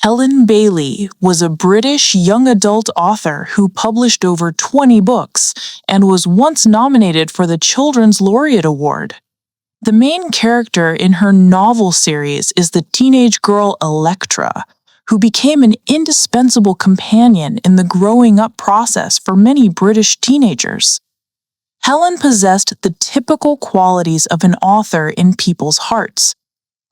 Helen Bailey was a British young adult author who published over 20 books and was once nominated for the Children's Laureate Award. The main character in her novel series is the teenage girl Electra, who became an indispensable companion in the growing up process for many British teenagers. Helen possessed the typical qualities of an author in people's hearts: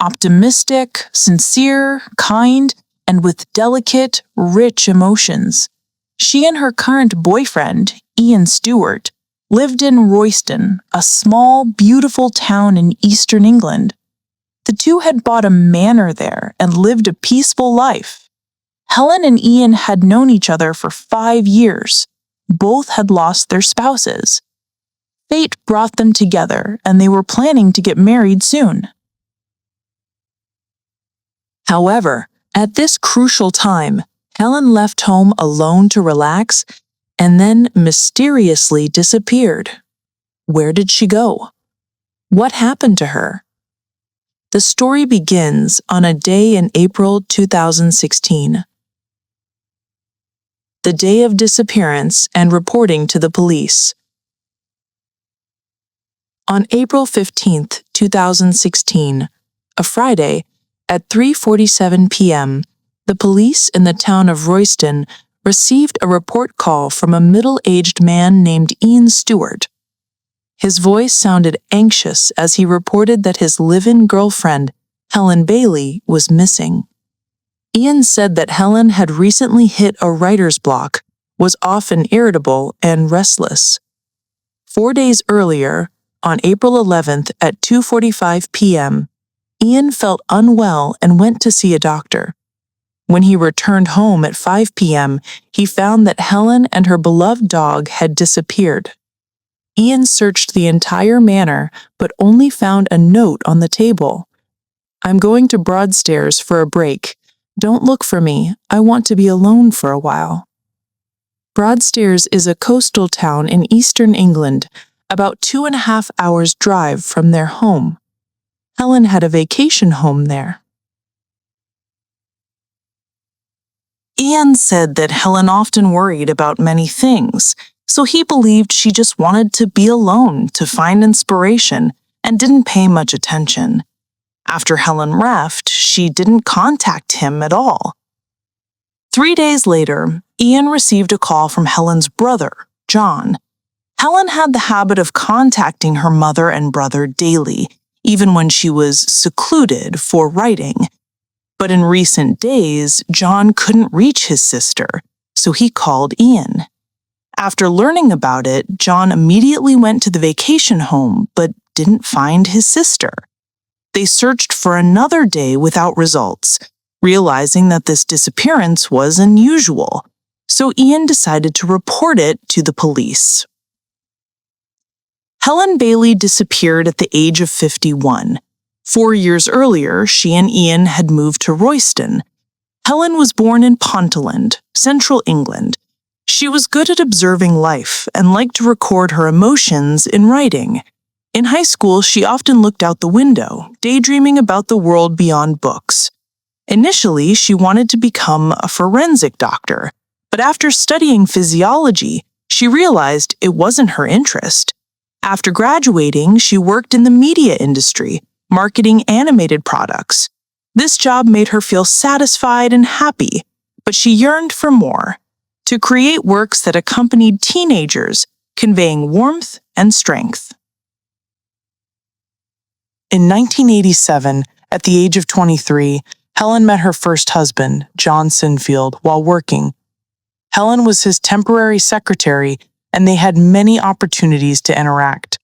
optimistic, sincere, kind, and with delicate, rich emotions. She and her current boyfriend, Ian Stewart, lived in Royston, a small, beautiful town in eastern England. The two had bought a manor there and lived a peaceful life. Helen and Ian had known each other for 5 years. Both had lost their spouses. Fate brought them together, and they were planning to get married soon. However, at this crucial time, Helen left home alone to relax and then mysteriously disappeared. Where did she go? What happened to her? The story begins on a day in April 2016. The day of disappearance and reporting to the police. On April 15, 2016, a Friday, at 3:47 p.m., the police in the town of Royston received a report call from a middle-aged man named Ian Stewart. His voice sounded anxious as he reported that his live-in girlfriend, Helen Bailey, was missing. Ian said that Helen had recently hit a writer's block, was often irritable and restless. 4 days earlier, on April 11th at 2:45 p.m., Ian felt unwell and went to see a doctor. When he returned home at 5 p.m., he found that Helen and her beloved dog had disappeared. Ian searched the entire manor, but only found a note on the table. "I'm going to Broadstairs for a break. Don't look for me. I want to be alone for a while." Broadstairs is a coastal town in eastern England, about 2.5 hours' drive from their home. Helen had a vacation home there. Ian said that Helen often worried about many things, so he believed she just wanted to be alone to find inspiration and didn't pay much attention. After Helen left, she didn't contact him at all. 3 days later, Ian received a call from Helen's brother, John. Helen had the habit of contacting her mother and brother daily, even when she was secluded for writing. But in recent days, John couldn't reach his sister, so he called Ian. After learning about it, John immediately went to the vacation home, but didn't find his sister. They searched for another day without results, realizing that this disappearance was unusual, so Ian decided to report it to the police. Helen Bailey disappeared at the age of 51. 4 years earlier, she and Ian had moved to Royston. Helen was born in Ponteland, central England. She was good at observing life and liked to record her emotions in writing. In high school, she often looked out the window, daydreaming about the world beyond books. Initially, she wanted to become a forensic doctor, but after studying physiology, she realized it wasn't her interest. After graduating, she worked in the media industry, marketing animated products. This job made her feel satisfied and happy, but she yearned for more, to create works that accompanied teenagers, conveying warmth and strength. In 1987, at the age of 23, Helen met her first husband, John Sinfield, while working. Helen was his temporary secretary, and they had many opportunities to interact.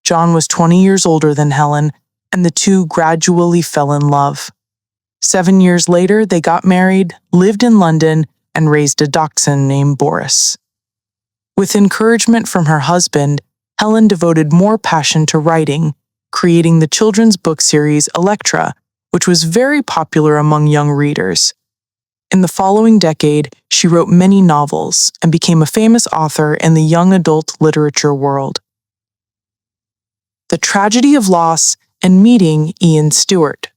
John was 20 years older than Helen, and the two gradually fell in love. 7 years later, they got married, lived in London, and raised a dachshund named Boris. With encouragement from her husband, Helen devoted more passion to writing, creating the children's book series Electra, which was very popular among young readers. In the following decade, she wrote many novels and became a famous author in the young adult literature world. The tragedy of loss and meeting Ian Stewart.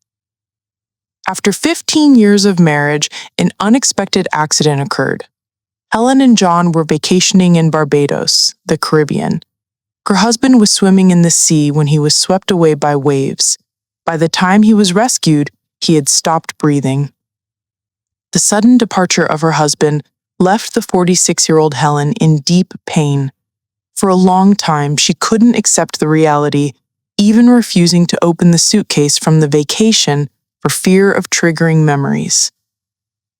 After 15 years of marriage, an unexpected accident occurred. Helen and John were vacationing in Barbados, the Caribbean. Her husband was swimming in the sea when he was swept away by waves. By the time he was rescued, he had stopped breathing. The sudden departure of her husband left the 46-year-old Helen in deep pain. For a long time, she couldn't accept the reality, even refusing to open the suitcase from the vacation for fear of triggering memories.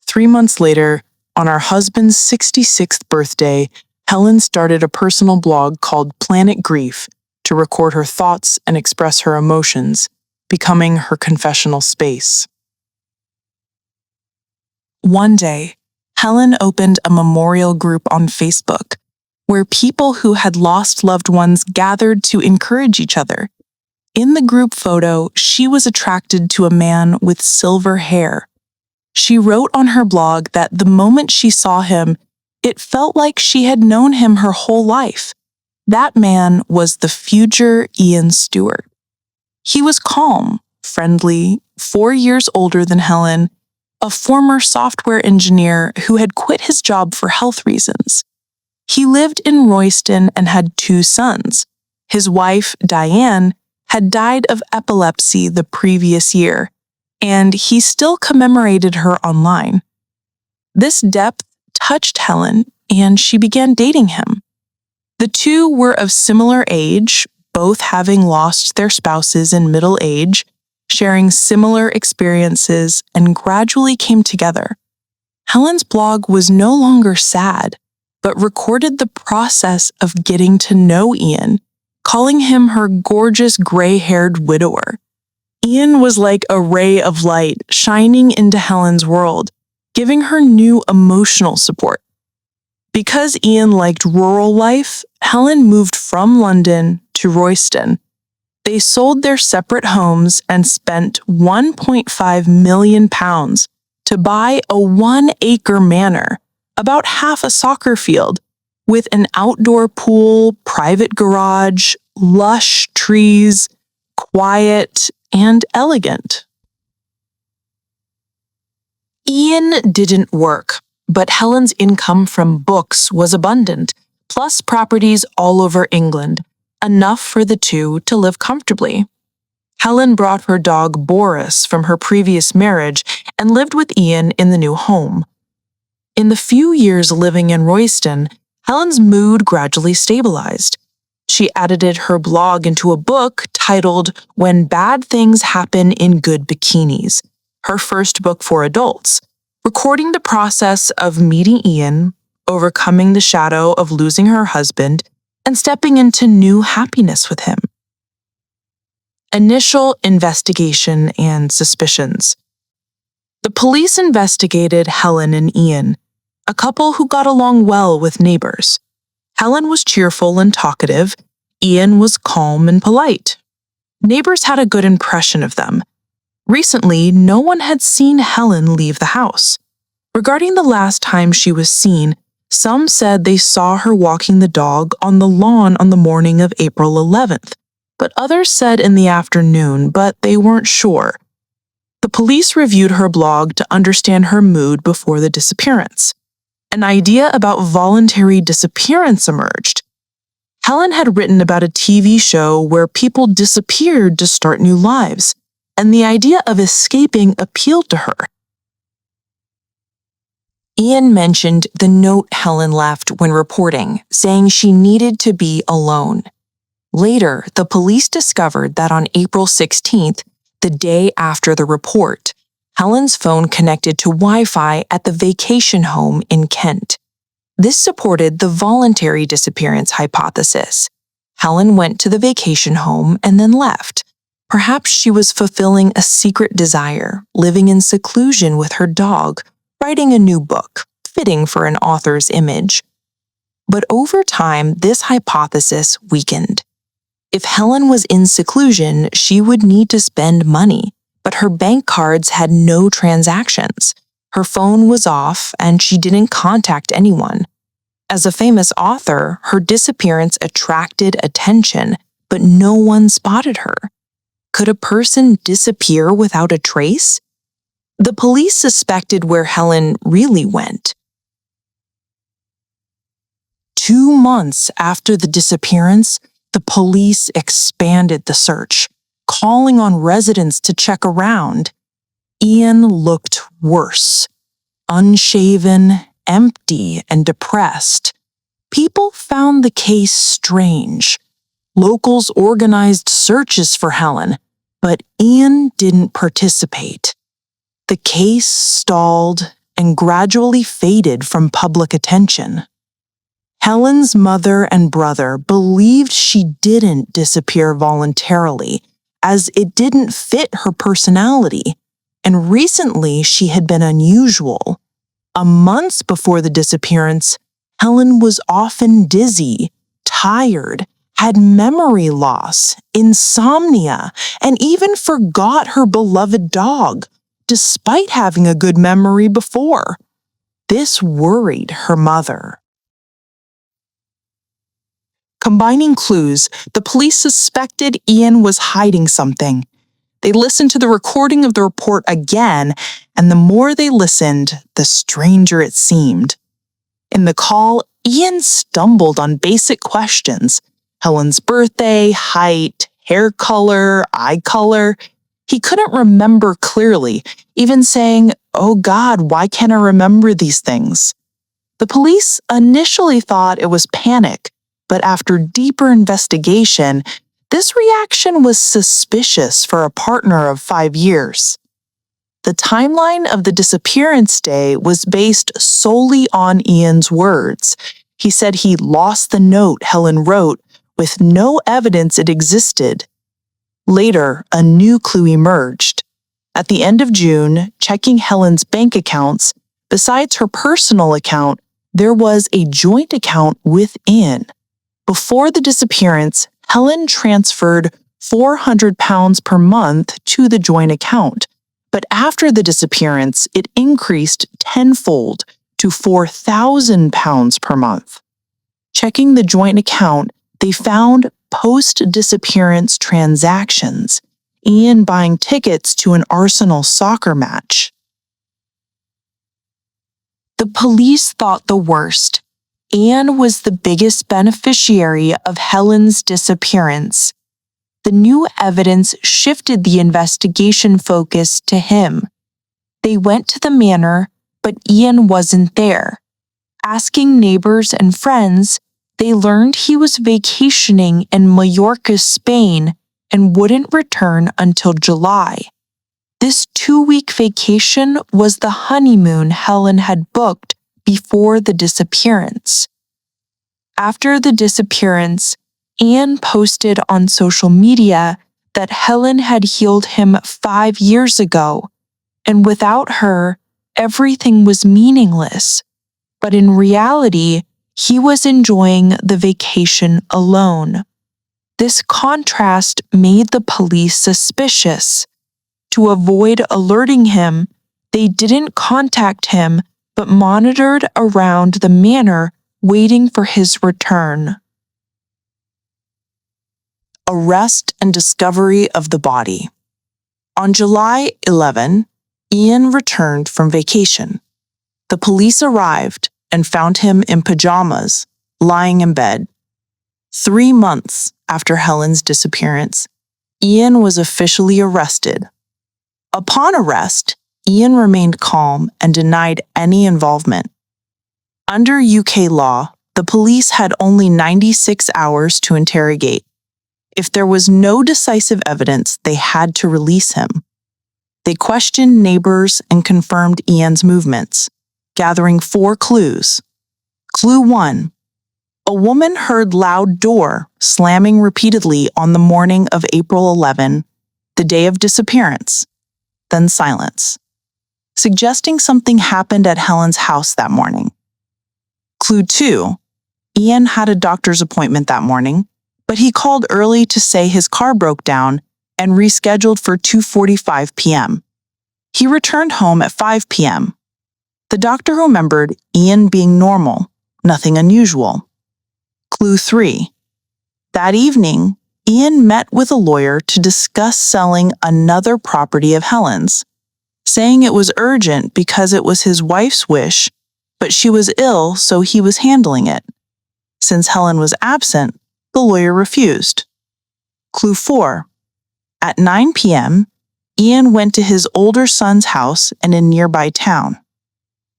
3 months later, on her husband's 66th birthday, Helen started a personal blog called Planet Grief to record her thoughts and express her emotions, becoming her confessional space. One day, Helen opened a memorial group on Facebook where people who had lost loved ones gathered to encourage each other. In the group photo, she was attracted to a man with silver hair. She wrote on her blog that the moment she saw him, it felt like she had known him her whole life. That man was the future Ian Stewart. He was calm, friendly, 4 years older than Helen, a former software engineer who had quit his job for health reasons. He lived in Royston and had 2 sons. His wife, Diane, had died of epilepsy the previous year, and he still commemorated her online. This depth touched Helen, and she began dating him. The two were of similar age, both having lost their spouses in middle age, sharing similar experiences, and gradually came together. Helen's blog was no longer sad, but recorded the process of getting to know Ian, calling him her gorgeous gray-haired widower. Ian was like a ray of light shining into Helen's world, giving her new emotional support. Because Ian liked rural life, Helen moved from London to Royston. They sold their separate homes and spent £1.5 million to buy a 1-acre manor, about half a soccer field, with an outdoor pool, private garage, lush trees, quiet, and elegant. Ian didn't work, but Helen's income from books was abundant, plus properties all over England, enough for the two to live comfortably. Helen brought her dog Boris from her previous marriage and lived with Ian in the new home. In the few years living in Royston, Helen's mood gradually stabilized. She edited her blog into a book titled When Bad Things Happen in Good Bikinis, her first book for adults, recording the process of meeting Ian, overcoming the shadow of losing her husband, and stepping into new happiness with him. Initial investigation and suspicions. The police investigated Helen and Ian, a couple who got along well with neighbors. Helen was cheerful and talkative. Ian was calm and polite. Neighbors had a good impression of them. Recently, no one had seen Helen leave the house. Regarding the last time she was seen, some said they saw her walking the dog on the lawn on the morning of April 11th, but others said in the afternoon, but they weren't sure. The police reviewed her blog to understand her mood before the disappearance. An idea about voluntary disappearance emerged. Helen had written about a TV show where people disappeared to start new lives, and the idea of escaping appealed to her. Ian mentioned the note Helen left when reporting, saying she needed to be alone. Later, the police discovered that on April 16th, the day after the report, Helen's phone connected to Wi-Fi at the vacation home in Kent. This supported the voluntary disappearance hypothesis. Helen went to the vacation home and then left. Perhaps she was fulfilling a secret desire, living in seclusion with her dog, writing a new book, fitting for an author's image. But over time, this hypothesis weakened. If Helen was in seclusion, she would need to spend money, but her bank cards had no transactions. Her phone was off, and she didn't contact anyone. As a famous author, her disappearance attracted attention, but no one spotted her. Could a person disappear without a trace? The police suspected where Helen really went. 2 months after the disappearance, the police expanded the search, calling on residents to check around. Ian looked worse, unshaven, empty, and depressed. People found the case strange. Locals organized searches for Helen, but Ian didn't participate. The case stalled and gradually faded from public attention. Helen's mother and brother believed she didn't disappear voluntarily, as it didn't fit her personality, and recently she had been unusual. A month before the disappearance, Helen was often dizzy, tired, had memory loss, insomnia, and even forgot her beloved dog, despite having a good memory before. This worried her mother. Combining clues, the police suspected Ian was hiding something. They listened to the recording of the report again, and the more they listened, the stranger it seemed. In the call, Ian stumbled on basic questions: Helen's birthday, height, hair color, eye color. He couldn't remember clearly, even saying, "Oh God, why can't I remember these things?" The police initially thought it was panic, but after deeper investigation, this reaction was suspicious for a partner of 5 years. The timeline of the disappearance day was based solely on Ian's words. He said he lost the note Helen wrote with no evidence it existed. Later, a new clue emerged. At the end of June, checking Helen's bank accounts, besides her personal account, there was a joint account with Ian. Before the disappearance, Helen transferred £400 per month to the joint account, but after the disappearance, it increased tenfold to £4,000 per month. Checking the joint account, they found post-disappearance transactions, Ian buying tickets to an Arsenal soccer match. The police thought the worst. Ian was the biggest beneficiary of Helen's disappearance. The new evidence shifted the investigation focus to him. They went to the manor, but Ian wasn't there. Asking neighbors and friends, they learned he was vacationing in Mallorca, Spain, and wouldn't return until July. This 2-week vacation was the honeymoon Helen had booked before the disappearance. After the disappearance, Ian posted on social media that Helen had healed him 5 years ago, and without her, everything was meaningless. But in reality, he was enjoying the vacation alone. This contrast made the police suspicious. To avoid alerting him, they didn't contact him but monitored around the manor, waiting for his return. Arrest and discovery of the body. On July 11, Ian returned from vacation. The police arrived and found him in pajamas, lying in bed. 3 months after Helen's disappearance, Ian was officially arrested. Upon arrest, Ian remained calm and denied any involvement. Under UK law, the police had only 96 hours to interrogate. If there was no decisive evidence, they had to release him. They questioned neighbors and confirmed Ian's movements, gathering 4 clues. Clue 1. A woman heard loud door slamming repeatedly on the morning of April 11, the day of disappearance. Then silence, suggesting something happened at Helen's house that morning. Clue 2. Ian had a doctor's appointment that morning, but he called early to say his car broke down and rescheduled for 2:45 p.m. He returned home at 5 p.m. The doctor remembered Ian being normal, nothing unusual. Clue 3. That evening, Ian met with a lawyer to discuss selling another property of Helen's. saying it was urgent because it was his wife's wish, but she was ill, so he was handling it. Since Helen was absent, the lawyer refused. Clue 4. At 9 p.m., Ian went to his older son's house in a nearby town.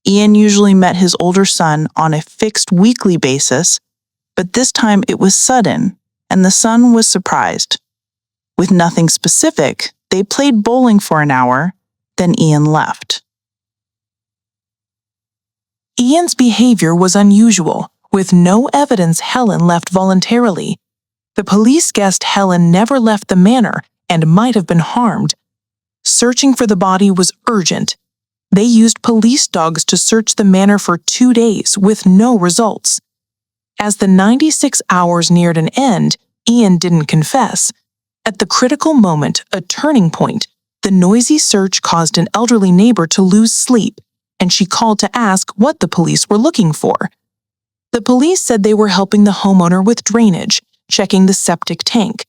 Ian usually met his older son on a fixed weekly basis, but this time it was sudden, and the son was surprised. With nothing specific, they played bowling for an hour, then Ian left. Ian's behavior was unusual, with no evidence Helen left voluntarily. The police guessed Helen never left the manor and might have been harmed. Searching for the body was urgent. They used police dogs to search the manor for 2 days with no results. As the 96 hours neared an end, Ian didn't confess. At the critical moment, a turning point, the noisy search caused an elderly neighbor to lose sleep, and she called to ask what the police were looking for. The police said they were helping the homeowner with drainage, checking the septic tank.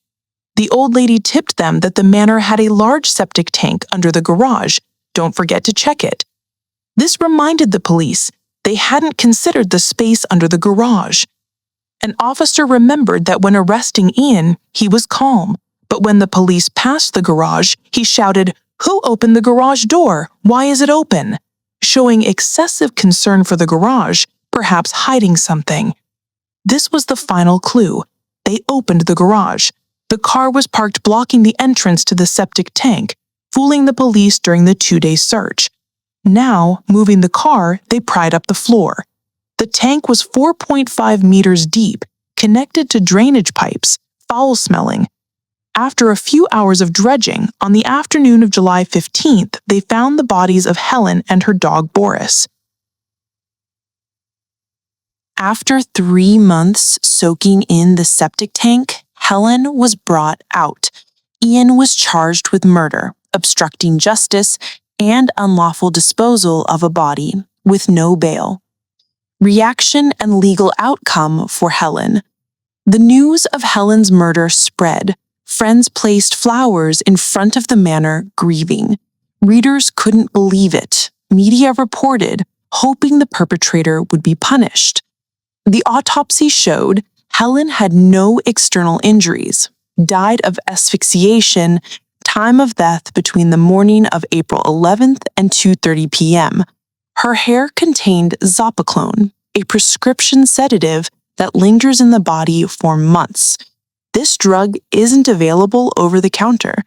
The old lady tipped them that the manor had a large septic tank under the garage. Don't forget to check it. This reminded the police they hadn't considered the space under the garage. An officer remembered that when arresting Ian, he was calm, but when the police passed the garage, he shouted, "Who opened the garage door? Why is it open?" Showing excessive concern for the garage, perhaps hiding something. This was the final clue. They opened the garage. The car was parked blocking the entrance to the septic tank, fooling the police during the 2-day search. Now, moving the car, they pried up the floor. The tank was 4.5 meters deep, connected to drainage pipes, foul-smelling. After a few hours of dredging, on the afternoon of July 15th, they found the bodies of Helen and her dog Boris. After 3 months soaking in the septic tank, Helen was brought out. Ian was charged with murder, obstructing justice, and unlawful disposal of a body, with no bail. Reaction and legal outcome for Helen. The news of Helen's murder spread. Friends placed flowers in front of the manor, grieving. Readers couldn't believe it. Media reported, hoping the perpetrator would be punished. The autopsy showed Helen had no external injuries, died of asphyxiation, time of death between the morning of April 11th and 2:30 p.m. Her hair contained zopiclone, a prescription sedative that lingers in the body for months. This drug isn't available over the counter.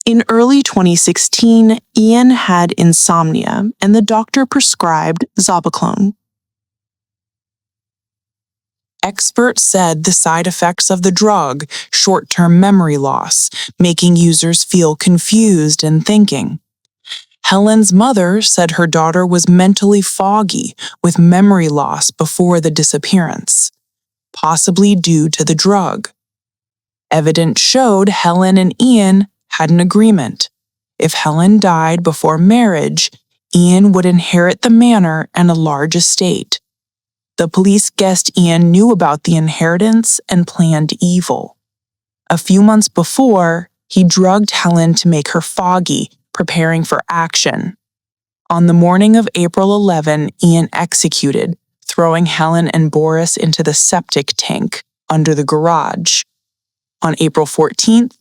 In early 2016, Ian had insomnia, and the doctor prescribed zopiclone. Experts said the side effects of the drug, short-term memory loss, making users feel confused and thinking. Helen's mother said her daughter was mentally foggy with memory loss before the disappearance, possibly due to the drug. Evidence showed Helen and Ian had an agreement. If Helen died before marriage, Ian would inherit the manor and a large estate. The police guessed Ian knew about the inheritance and planned evil. A few months before, he drugged Helen to make her foggy, preparing for action. On the morning of April 11, Ian executed, throwing Helen and Boris into the septic tank under the garage. On April 14th,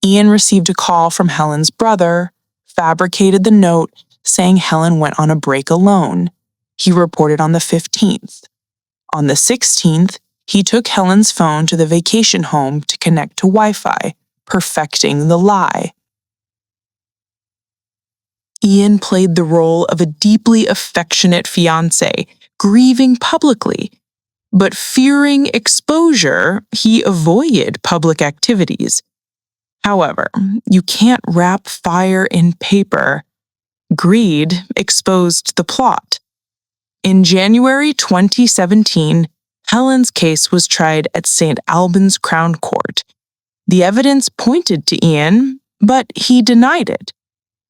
Ian received a call from Helen's brother, fabricated the note saying Helen went on a break alone. He reported on the 15th. On the 16th, he took Helen's phone to the vacation home to connect to Wi-Fi, perfecting the lie. Ian played the role of a deeply affectionate fiancé, grieving publicly. But fearing exposure, he avoided public activities. However, you can't wrap fire in paper. Greed exposed the plot. In January 2017, Helen's case was tried at St. Albans Crown Court. The evidence pointed to Ian, but he denied it,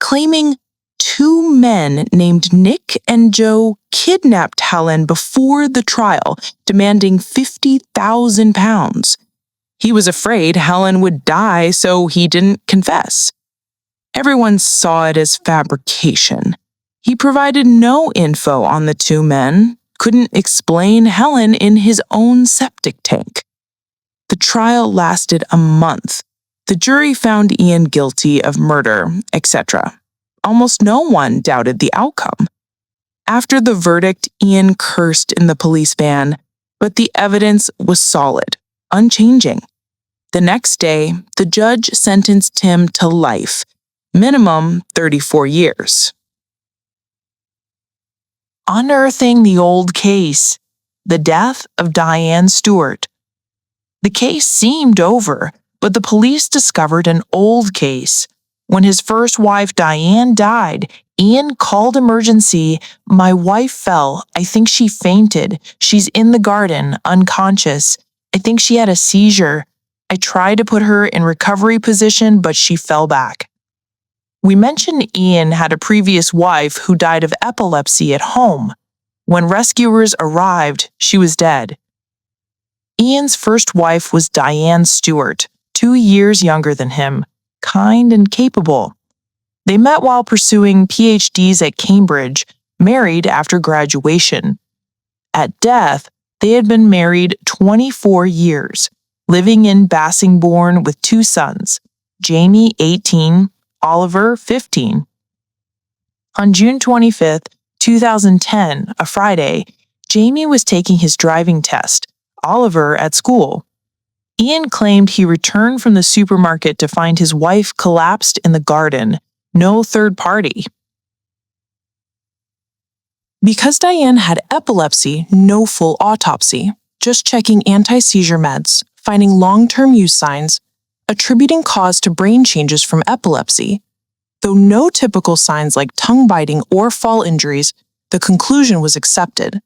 claiming 2 men named Nick and Joe kidnapped Helen before the trial, demanding £50,000. He was afraid Helen would die, so he didn't confess. Everyone saw it as fabrication. He provided no info on the two men, couldn't explain Helen in his own septic tank. The trial lasted a month. The jury found Ian guilty of murder, etc. Almost no one doubted the outcome. After the verdict, Ian cursed in the police van, but the evidence was solid, unchanging. The next day, the judge sentenced him to life, minimum 34 years. Unearthing the old case, the death of Diane Stewart. The case seemed over, but the police discovered an old case. When his first wife Diane died, Ian called emergency. "My wife fell. I think she fainted. She's in the garden, unconscious. I think she had a seizure. I tried to put her in recovery position, but she fell back." We mentioned Ian had a previous wife who died of epilepsy at home. When rescuers arrived, she was dead. Ian's first wife was Diane Stewart, 2 years younger than him, kind and capable. They met while pursuing PhDs at Cambridge, married after graduation. At death, they had been married 24 years, living in Bassingbourn with 2 sons, Jamie, 18, Oliver, 15. On June 25, 2010, a Friday, Jamie was taking his driving test, Oliver at school. Ian claimed he returned from the supermarket to find his wife collapsed in the garden, no third party. Because Diane had epilepsy, no full autopsy, just checking anti-seizure meds, finding long-term use signs, attributing cause to brain changes from epilepsy. Though no typical signs like tongue biting or fall injuries, the conclusion was accepted.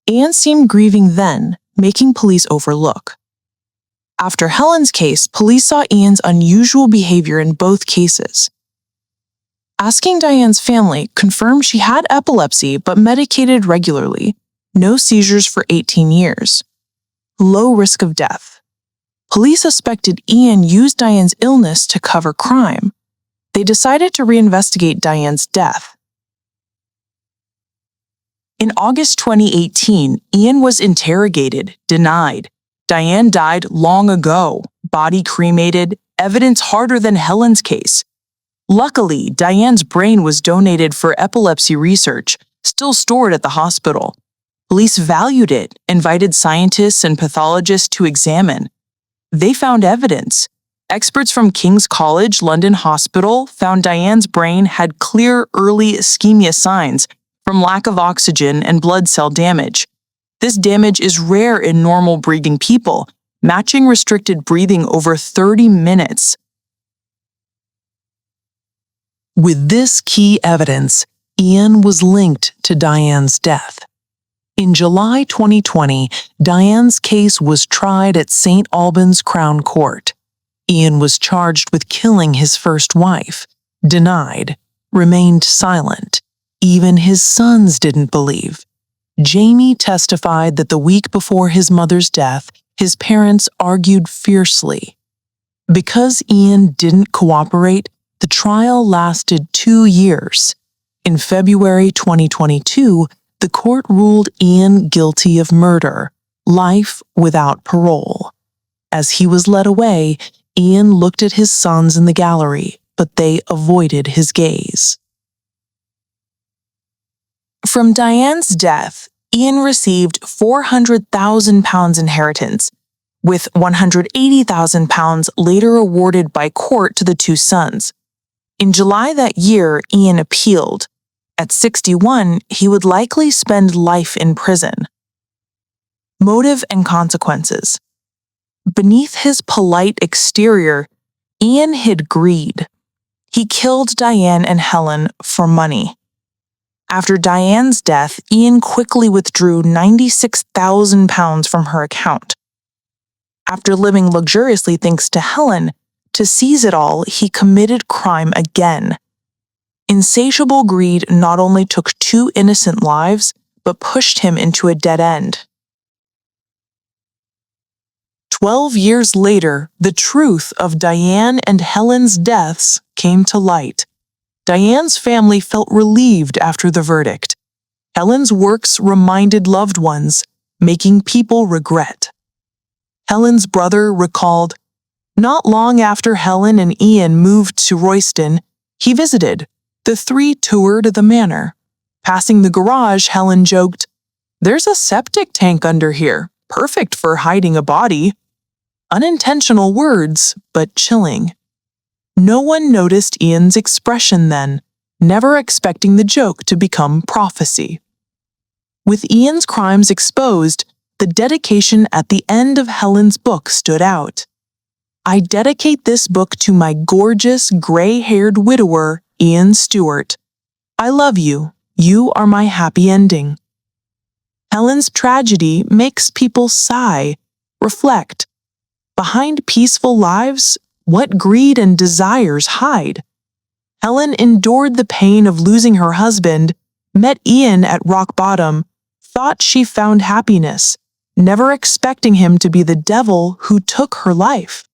Ian seemed grieving then, making police overlook. After Helen's case, police saw Ian's unusual behavior in both cases. Asking Diane's family confirmed she had epilepsy but medicated regularly, no seizures for 18 years. Low risk of death. Police suspected Ian used Diane's illness to cover crime. They decided to reinvestigate Diane's death. In August 2018, Ian was interrogated, denied. Diane died long ago, body cremated, evidence harder than Helen's case. Luckily, Diane's brain was donated for epilepsy research, still stored at the hospital. Police valued it, invited scientists and pathologists to examine. They found evidence. Experts from King's College London Hospital found Diane's brain had clear early ischemia signs from lack of oxygen and blood cell damage. This damage is rare in normal breathing people, matching restricted breathing over 30 minutes. With this key evidence, Ian was linked to Diane's death. In July 2020, Diane's case was tried at St. Albans Crown Court. Ian was charged with killing his first wife, denied, remained silent. Even his sons didn't believe. Jamie testified that the week before his mother's death, his parents argued fiercely. Because Ian didn't cooperate, the trial lasted 2 years. In February 2022, the court ruled Ian guilty of murder, life without parole. As he was led away, Ian looked at his sons in the gallery, but they avoided his gaze. From Diane's death, Ian received £400,000 inheritance, with £180,000 later awarded by court to the 2 sons. In July that year, Ian appealed. At 61, he would likely spend life in prison. Motive and consequences. Beneath his polite exterior, Ian hid greed. He killed Diane and Helen for money. After Diane's death, Ian quickly withdrew £96,000 from her account. After living luxuriously thanks to Helen, to seize it all, he committed crime again. Insatiable greed not only took 2 innocent lives, but pushed him into a dead end. 12 years later, the truth of Diane and Helen's deaths came to light. Diane's family felt relieved after the verdict. Helen's works reminded loved ones, making people regret. Helen's brother recalled, "Not long after Helen and Ian moved to Royston, he visited. The three toured the manor. Passing the garage, Helen joked, 'There's a septic tank under here, perfect for hiding a body.' Unintentional words, but chilling. No one noticed Ian's expression then, never expecting the joke to become prophecy. With Ian's crimes exposed, the dedication at the end of Helen's book stood out. 'I dedicate this book to my gorgeous, gray-haired widower, Ian Stewart. I love you. You are my happy ending.' Helen's tragedy makes people sigh, reflect. Behind peaceful lives, what greed and desires hide? Helen endured the pain of losing her husband, met Ian at rock bottom, thought she found happiness, never expecting him to be the devil who took her life.